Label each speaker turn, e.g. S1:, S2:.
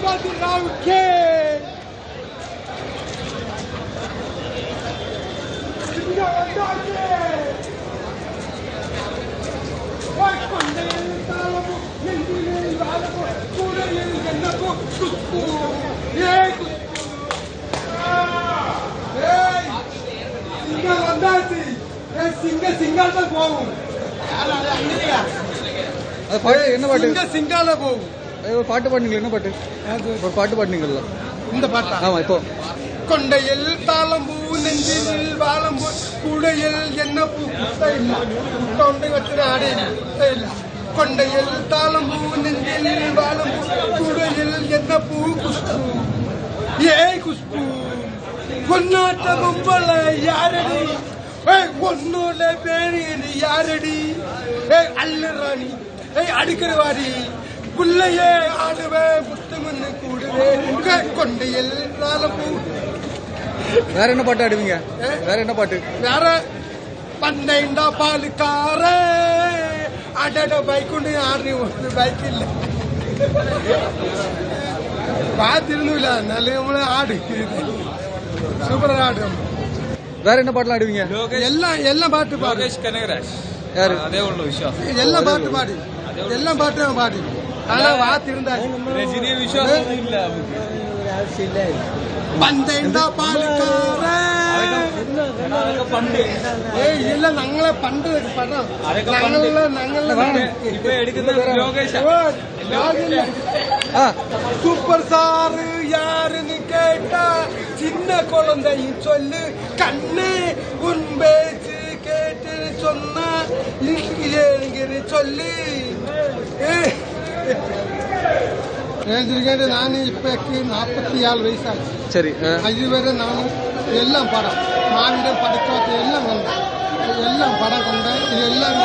S1: Badirao ke Singa vandake Konde talamu nindile valamu kurayil ennaku kusku ye kusku hey Singa vandati singa da povum ala andiya
S2: அது பாட்டு என்ன பாட்டு?
S1: சிங்கால போகும்.
S2: ஒரு பாட்டு பாடுனீங்களா? என்ன பாட்டு? ஒரு பாட்டு பாடுனீங்கல்ல?
S1: இந்த பாட்டா?
S2: ஆமா இப்போ.
S1: கொண்டையில் தாளம்பூ நெஞ்சில் வாழம்பூ குடையில் என்ன பூ இல்ல கொண்டை வச்சு ஆடே இல்ல கொண்டையில் தாளம்பூ நெஞ்சில் வாழம்பூ குடையில் என்ன பூ குஷ்பு ஏய் குஷ்பு பொன்னாட்ட கும்பல யாரடி ஒன்னோட பேரு யாரடி அல்லராணி அடுக்கிறவாடி புள்ளையே ஆடுவேன் புத்தமன்னு கூடுவேன் கொண்டையில் தாளம்பூ.
S2: வேற என்ன பாட்டு ஆடுவீங்க? வேற என்ன பாட்டு?
S1: வேற பண்டைண்டா பாலுக்கார அடட பைக் கொண்டு ஆடுறீ ஒரு பைக் இல்ல பார்த்திருந்துல நல்ல ஆடு சூப்பரா ஆடும்.
S2: வேற என்ன பாட்டுலாம் ஆடுவீங்க?
S1: எல்லாம் பாட்டு பாடு.
S2: யாரு?
S1: எல்லாம் பாட்டு பாடி எல்லாம் பாட்டு பாடி ஆனா பார்த்திருந்தா പന്തേണ്ട പാലക്കാരെ ഇല്ല ഞങ്ങളെ പണ്ട് പടം സൂപ്പർ സാറ് യാരുന്ന് കേട്ട ചിന്ന കുളന്തയും ചൊല്ല് കണ്ണ് ഉൻപേച്ച് കേട്ട് சொன்ன சொல்லு எழுந்திருக்கேன். நான் இப்பக்கு 47 வயசாச்சு.
S2: சரி.
S1: இதுவரை நான் எல்லாம் படம் மாவீரன் படத்தோட்டு எல்லாம் வந்தேன். எல்லாம் படம் கண்டேன். இதெல்லாம்